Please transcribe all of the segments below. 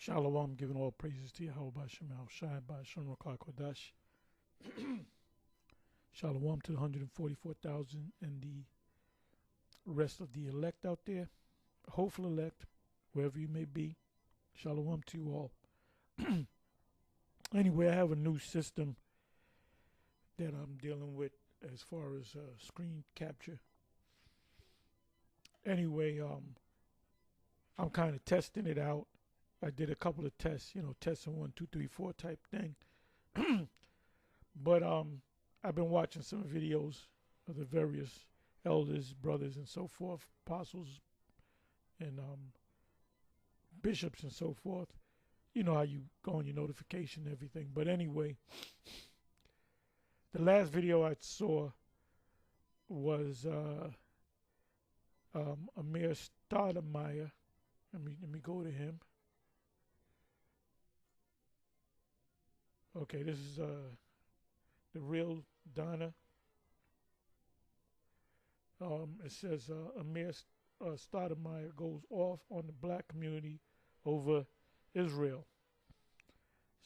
Shalom, giving all praises to Yahweh Bashem Al Shai Bashem Rakah Kodash. Shalom to the 144,000 and the rest of the elect out there. Hopeful elect, wherever you may be. Shalom to you all. Anyway, I have a new system that I'm dealing with as far as screen capture. Anyway, I'm kind of testing it out. I did a couple of tests, testing 1, 2, 3, 4 type thing. But I've been watching some videos of the various elders, brothers, and so forth, apostles, and bishops, and so forth. You know how you go on your notification and everything. But anyway, the last video I saw was Amir Stoudemire. Let me go to him. Okay, this is the real Donna. It says Amir Stoudemire goes off on the black community over Israel.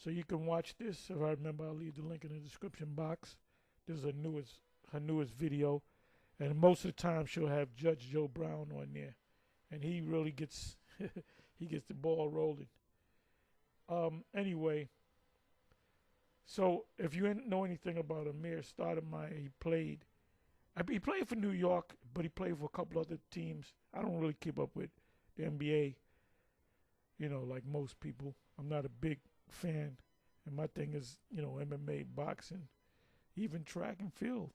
So you can watch this. If I remember, I'll leave the link in the description box. This is her newest video, and most of the time she'll have Judge Joe Brown on there, and he really gets he gets the ball rolling. Anyway, so if you didn't know anything about Amir Stoudemire, he played for New York, but he played for a couple other teams. I don't really keep up with the NBA, like most people. I'm not a big fan, and my thing is, MMA, boxing, even track and field,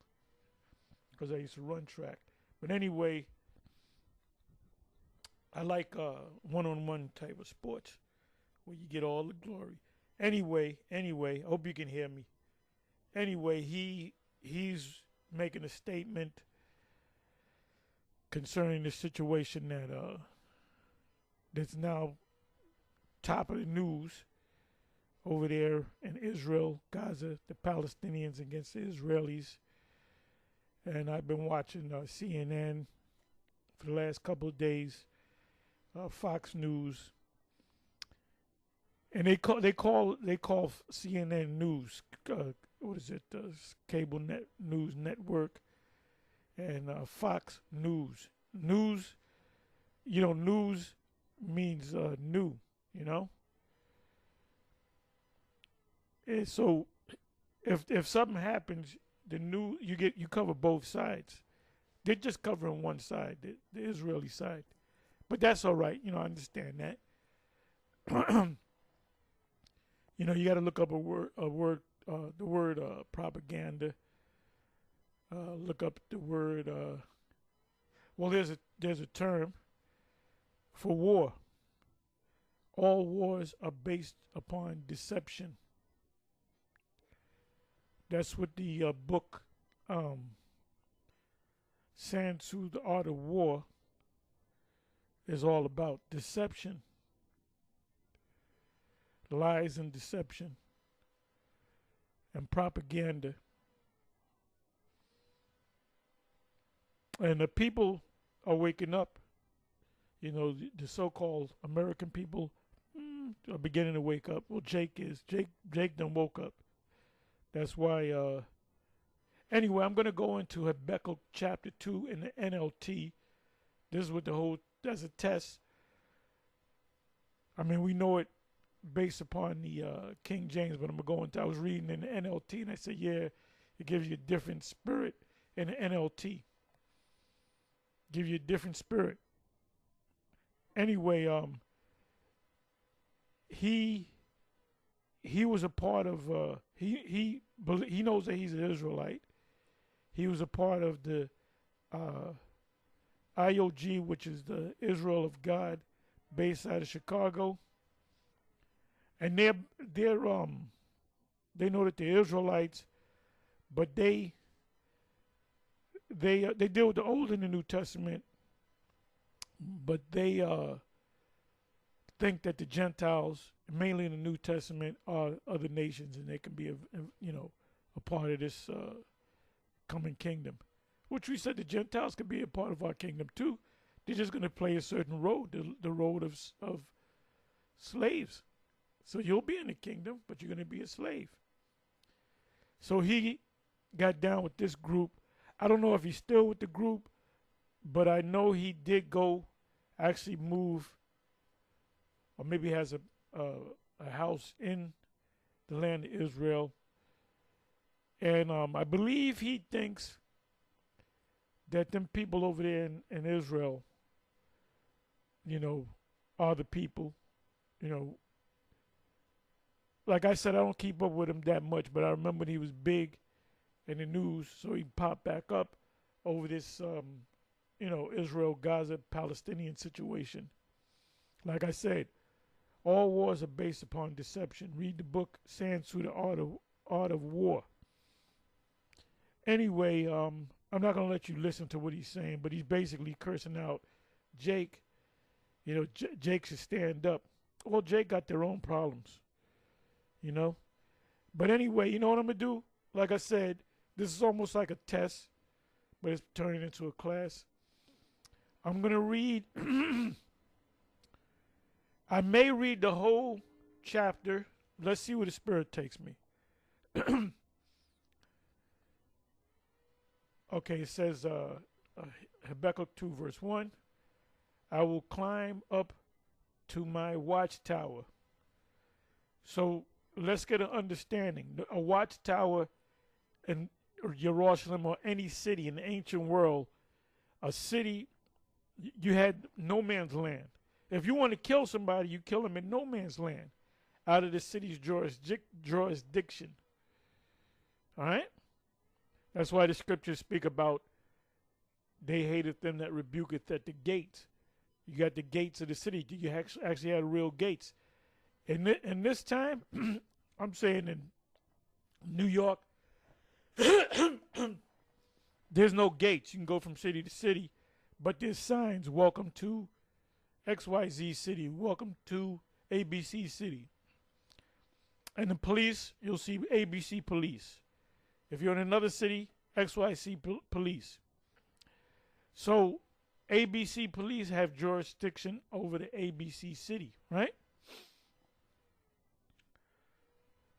because I used to run track. But anyway, I like one-on-one type of sports where you get all the glory. Anyway, I hope you can hear me. Anyway, he's making a statement concerning the situation that's now top of the news over there in Israel, Gaza, the Palestinians against the Israelis. And I've been watching CNN for the last couple of days, Fox News, and they call CNN News. What is it? Cable news network, and Fox News. News, news means new. And so if something happens, the news you cover both sides. They're just covering one side, the Israeli side, but that's all right. I understand that. You got to look up the word propaganda. Look up the word. Well, there's a term for war. All wars are based upon deception. That's what the book Sun Tzu, The Art of War, is all about. Deception. Lies and deception. And propaganda. And the people are waking up. The so-called American people are beginning to wake up. Well, Jake done woke up. That's why, anyway, I'm going to go into Habakkuk chapter 2 in the NLT. This is what that's a test. I mean, we know it based upon the King James, but I was reading in the NLT, and I said, yeah, it gives you a different spirit in the NLT. Give you a different spirit. Anyway, he was a part of, he knows that he's an Israelite. He was a part of the IOG, which is the Israel of God, based out of Chicago. And they know that they're Israelites, but they deal with the Old and the New Testament, but they think that the Gentiles, mainly in the New Testament, are other nations, and they can be a part of this coming kingdom. Which we said the Gentiles could be a part of our kingdom too. They're just going to play a certain road, the road of slaves. So you'll be in the kingdom, but you're going to be a slave. So he got down with this group. I don't know if he's still with the group, but I know he did go actually move, or maybe has a house in the land of Israel. And I believe he thinks that them people over there in Israel, are the people. Like I said, I don't keep up with him that much, but I remember he was big in the news, so he popped back up over this, Israel, Gaza, Palestinian situation. Like I said, all wars are based upon deception. Read the book Sun Tzu, The Art of War. Anyway, I'm not going to let you listen to what he's saying, but he's basically cursing out Jake. Jake should stand up. Well, Jake got their own problems, But anyway, you know what I'm going to do? Like I said, this is almost like a test, but it's turning into a class. I'm going to read, I may read the whole chapter. Let's see where the Spirit takes me. Okay, it says, Habakkuk 2, verse 1, I will climb up to my watchtower. So let's get an understanding. A watchtower in Jerusalem or any city in the ancient world, a city, you had no man's land. If you want to kill somebody, you kill them in no man's land, out of the city's jurisdiction. All right? That's why the scriptures speak about they hateth them that rebuketh at the gates. You got the gates of the city. You actually had real gates. In this time, I'm saying in New York, there's no gates. You can go from city to city, but there's signs, welcome to XYZ city, welcome to ABC city. And the police, you'll see ABC police. If you're in another city, XYZ police. So ABC police have jurisdiction over the ABC city, right?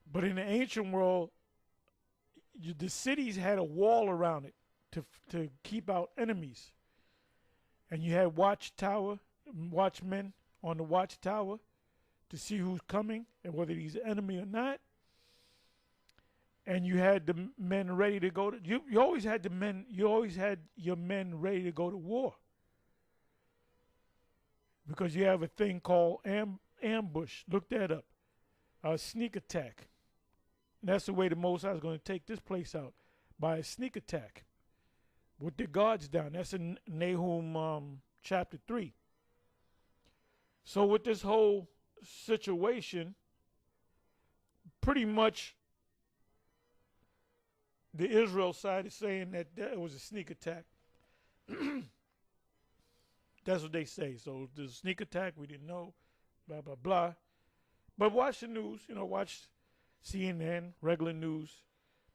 But in the ancient world, the cities had a wall around it to keep out enemies. And you had watchmen on the watchtower to see who's coming and whether he's an enemy or not. And you had the men ready to go to, you always had your men ready to go to war. Because you have a thing called ambush. Look that up. Sneak attack. And that's the way the Most High is going to take this place out, by a sneak attack with the guards down. That's in Nahum chapter 3. So with this whole situation, pretty much the Israel side is saying that it was a sneak attack. That's what they say. So the sneak attack, we didn't know, blah, blah, blah. But watch the news, watch CNN, regular news,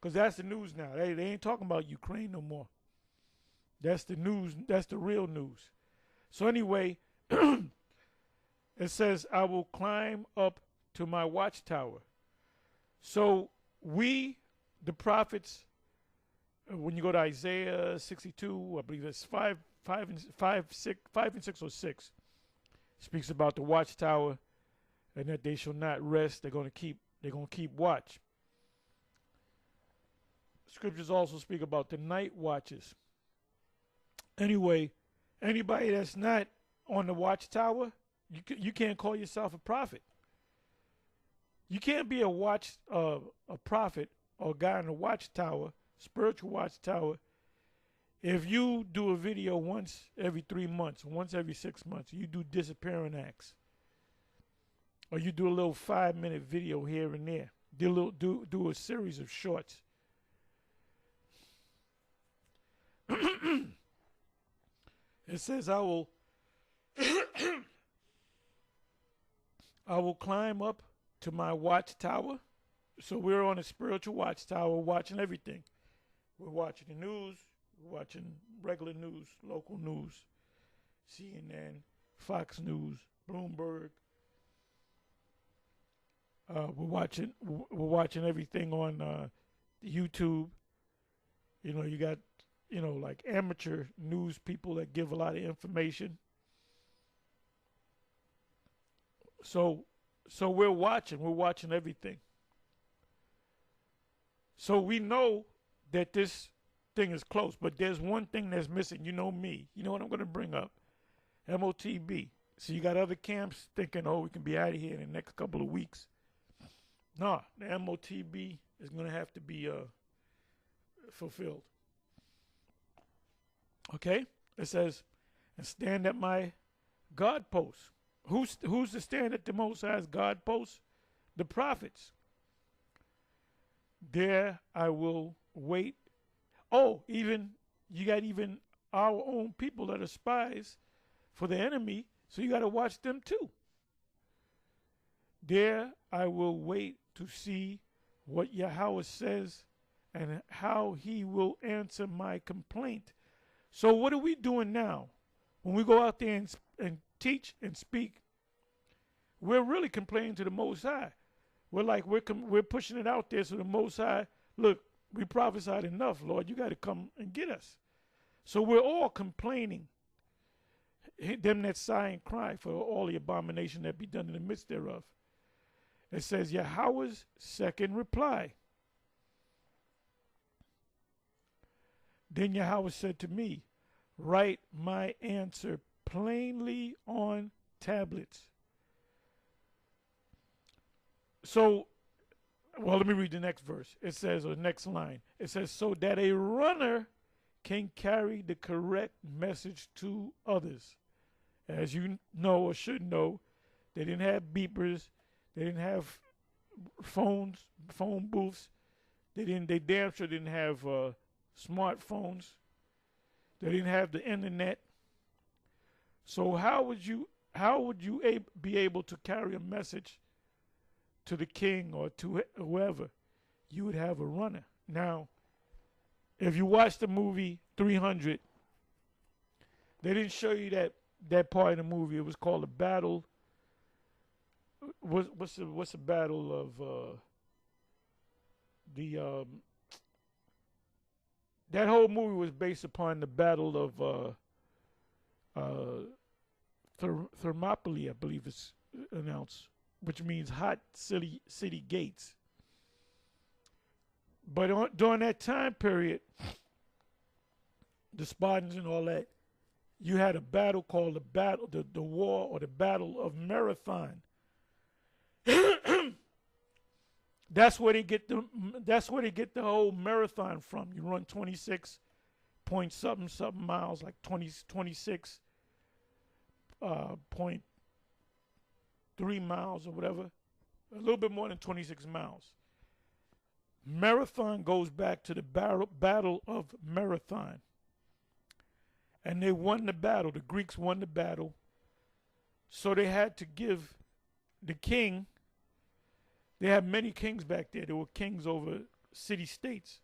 because that's the news now. They ain't talking about Ukraine no more. That's the news. That's the real news. So anyway, it says, I will climb up to my watchtower. So we, the prophets, when you go to Isaiah 62, I believe that's 5 and 6 or 6, speaks about the watchtower and that they shall not rest. They're going to keep watch. Scriptures also speak about the night watches. Anyway, anybody that's not on the watchtower, you can't call yourself a prophet. You can't be a prophet or a guy in the watchtower, spiritual watchtower, if you do a video once every 3 months, once every 6 months. You do disappearing acts, or you do a little 5-minute video here and there. Do a series of shorts. It says, I will climb up to my watchtower. So we're on a spiritual watchtower watching everything. We're watching the news, we're watching regular news, local news, CNN, Fox News, Bloomberg, We're watching everything on YouTube. You got like amateur news people that give a lot of information. So we're watching everything. So we know that this thing is close, but there's one thing that's missing. You know me. You know what I'm going to bring up? MOTB. So you got other camps thinking, oh, we can be out of here in the next couple of weeks. Nah, the MOTB is going to have to be fulfilled. Okay? It says, and stand at my God post. Who's to stand at the Most High's God post? The prophets. There I will wait. Oh, even you got even our own people that are spies for the enemy, so you got to watch them too. There I will wait to see what Yahweh says and how he will answer my complaint. So what are we doing now? When we go out there and teach and speak, we're really complaining to the Most High. We're pushing it out there so the Most High, look, we prophesied enough, Lord. You got to come and get us. So we're all complaining. Them that sigh and cry for all the abomination that be done in the midst thereof. It says Yahweh's second reply. Then Yahweh said to me, write my answer plainly on tablets. So, well, let me read the next verse. It says, or next line. It says, so that a runner can carry the correct message to others. As you know or should know, they didn't have beepers. They didn't have phone booths. They damn sure didn't have smartphones. They didn't have the internet. So how would you be able to carry a message to the king or to whoever? You would have a runner. Now, if you watch the movie 300, they didn't show you that part of the movie. It was called a battle. What's the battle of that whole movie was based upon the battle of Thermopylae, I believe it's announced, which means hot city gates. But during that time period, the Spartans and all that, you had a battle called the war or the Battle of Marathon. That's where they get the whole marathon from. You run 26 point something miles, like 26 point 3 miles or whatever, a little bit more than 26 miles. Marathon goes back to the battle of Marathon. And they won the battle. The Greeks won the battle. So they had to give the king, they had many kings back there. There were kings over city-states.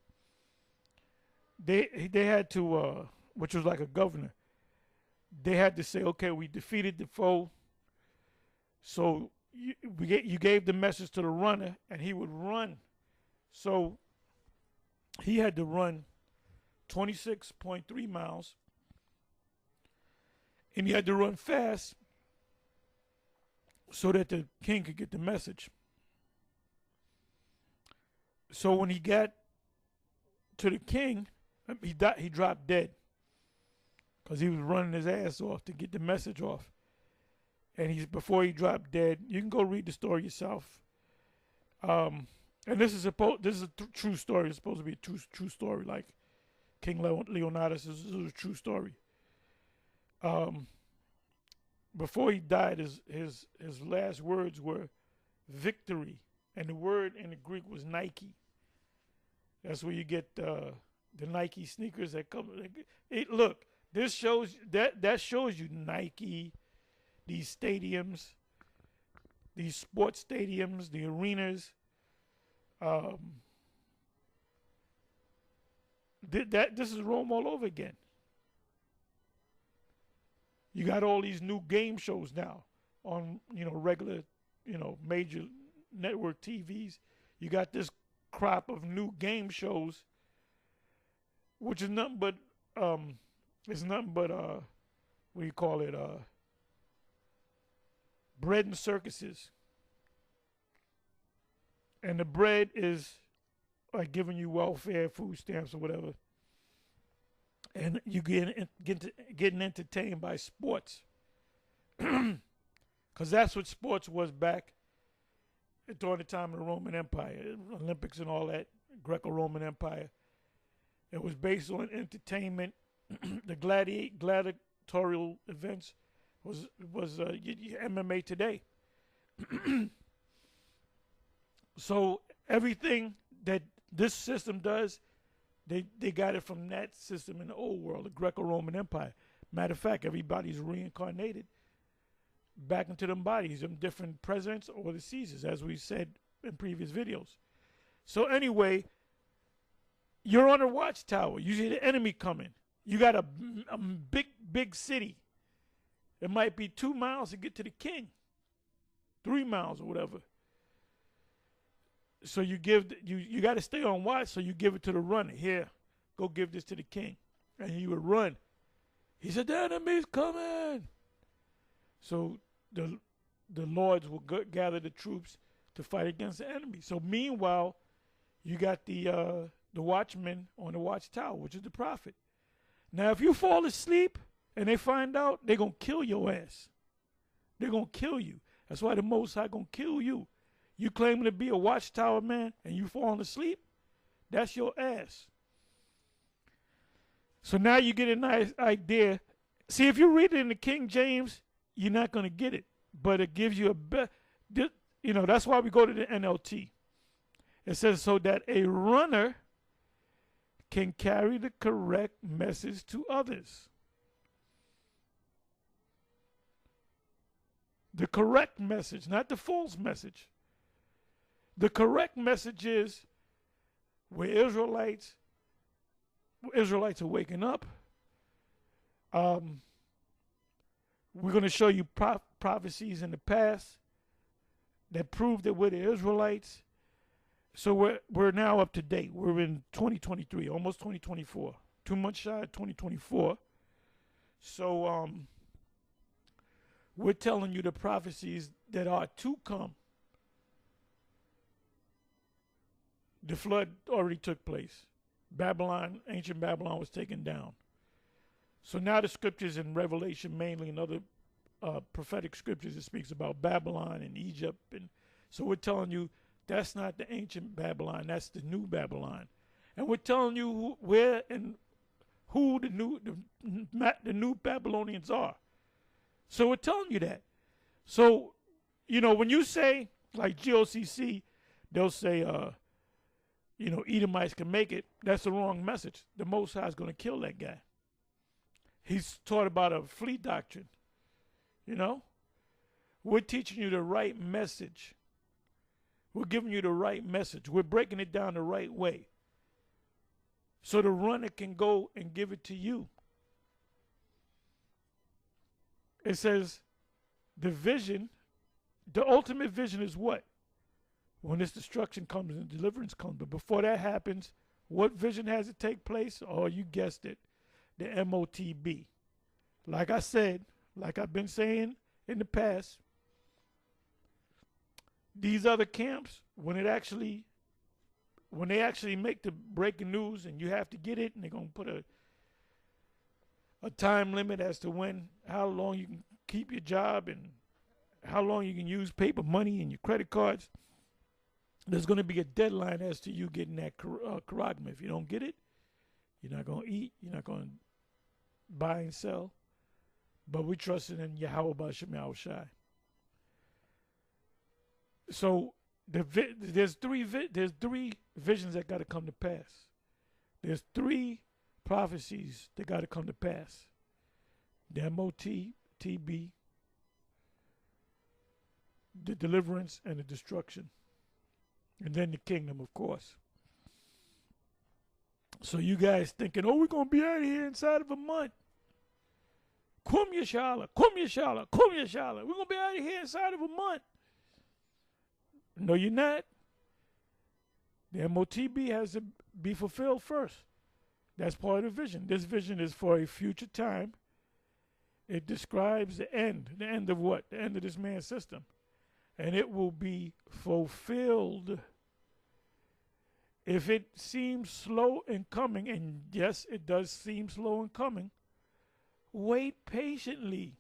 They had to, which was like a governor, they had to say, okay, we defeated the foe. So you gave the message to the runner, and he would run. So he had to run 26.3 miles, and he had to run fast so that the king could get the message. So when he got to the king, he dropped dead because he was running his ass off to get the message off. And before he dropped dead, you can go read the story yourself. And this is a true story. It's supposed to be a true story, like King Leonidas. This is a true story. Before he died, his last words were victory, and the word in the Greek was Nike. That's where you get the Nike sneakers that come. Look, this shows that shows you Nike, these stadiums, these sports stadiums, the arenas. This is Rome all over again. You got all these new game shows now on regular, major network TVs. You got this crop of new game shows, which is nothing but what do you call it, bread and circuses. And the bread is like giving you welfare, food stamps, or whatever. And you getting entertained by sports. Because that's what sports was back during the time of the Roman Empire, Olympics and all that, Greco-Roman Empire. It was based on entertainment. The gladiatorial events was MMA today. So everything that this system does, they got it from that system in the old world, the Greco-Roman Empire. Matter of fact, everybody's reincarnated back into them bodies, them different presidents or the Caesars, as we said in previous videos. So anyway, you're on a watchtower. You see the enemy coming. You got a big city. It might be 2 miles to get to the king, 3 miles or whatever. So you got to stay on watch. So you give it to the runner. Here, go give this to the king, and he would run. He said, "The enemy's coming." So the lords will gather the troops to fight against the enemy. So meanwhile, you got the watchman on the watchtower, which is the prophet. Now, if you fall asleep and they find out, they're going to kill your ass. They're going to kill you. That's why the Most High going to kill you. You claiming to be a watchtower man and you falling asleep, that's your ass. So now you get a nice idea. See, if you read it in the King James, you're not going to get it. But it gives you that's why we go to the NLT. It says, so that a runner can carry the correct message to others. The correct message, not the false message. The correct message is where Israelites are waking up. We're going to show you prophecies in the past that prove that we're the Israelites. So we're now up to date. We're in 2023, almost 2024. 2 months shy of 2024. So we're telling you the prophecies that are to come. The flood already took place. Babylon, ancient Babylon, was taken down. So now the scriptures in Revelation mainly and other prophetic scriptures, it speaks about Babylon and Egypt. And so we're telling you that's not the ancient Babylon, that's the new Babylon. And we're telling you where and who the new Babylonians are. So we're telling you that. So, when you say, like GOCC, they'll say, Edomites can make it. That's the wrong message. The Most High is going to kill that guy. He's taught about a flea doctrine. We're teaching you the right message. We're giving you the right message. We're breaking it down the right way. So the runner can go and give it to you. It says the vision, the ultimate vision is what? When this destruction comes and deliverance comes. But before that happens, what vision has to take place? Oh, you guessed it. The MOTB. Like I said, like I've been saying in the past, these other camps, when they actually make the breaking news and you have to get it, and they're going to put a time limit as to how long you can keep your job and how long you can use paper money and your credit cards. There's going to be a deadline as to you getting that charagma. If you don't get it, you're not going to eat. You're not going to buy and sell. But we trusted in Yahweh B'Shem Yahushai. So there's three visions that got to come to pass. There's 3 prophecies that got to come to pass. The MOTB, the deliverance, and the destruction. And then the kingdom, of course. So you guys thinking, we're going to be out of here inside of a month. Kum Yashala, Kum Yashala, Kum Yashala. We're going to be out of here inside of a month. No, you're not. The MOTB has to be fulfilled first. That's part of the vision. This vision is for a future time. It describes the end. The end of what? The end of this man's system. And it will be fulfilled. If it seems slow in coming, and yes, it does seem slow in coming, wait patiently.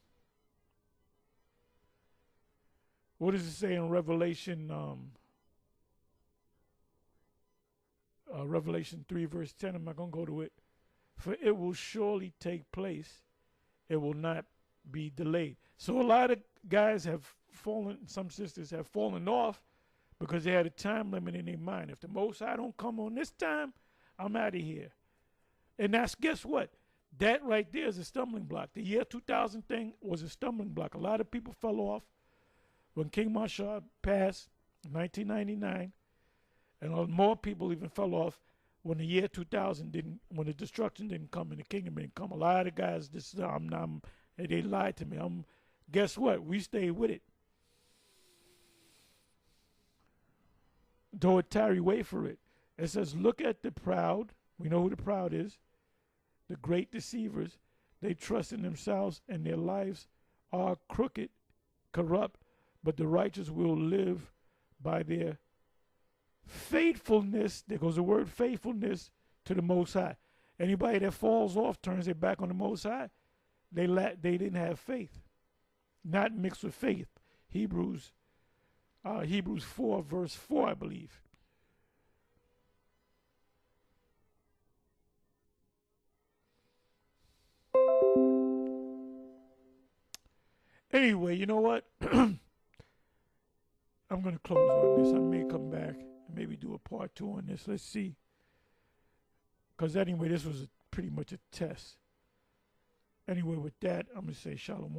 What does it say in Revelation? Revelation 3, verse 10. I'm not going to go to it. For it will surely take place. It will not be delayed. So a lot of guys have fallen, some sisters have fallen off because they had a time limit in their mind. If the Most High don't come on this time, I'm out of here. And that's, guess what? That right there is a stumbling block. The year 2000 thing was a stumbling block. A lot of people fell off when King Marshall passed in 1999. And more people even fell off when the year 2000 didn't, when the destruction didn't come and the kingdom didn't come. A lot of guys, they lied to me. Guess what? We stayed with it. Though it tarry, wait for it. It says, look at the proud. We know who the proud is. The great deceivers. They trust in themselves and their lives are crooked, corrupt, but the righteous will live by their faithfulness. There goes the word faithfulness to the Most High. Anybody that falls off, turns their back on the Most High, they didn't have faith. Not mixed with faith. Hebrews 4, verse 4, I believe. Anyway, you know what? I'm going to close on this. I may come back and maybe do a part 2 on this. Let's see. Because anyway, this was pretty much a test. Anyway, with that, I'm going to say shalom.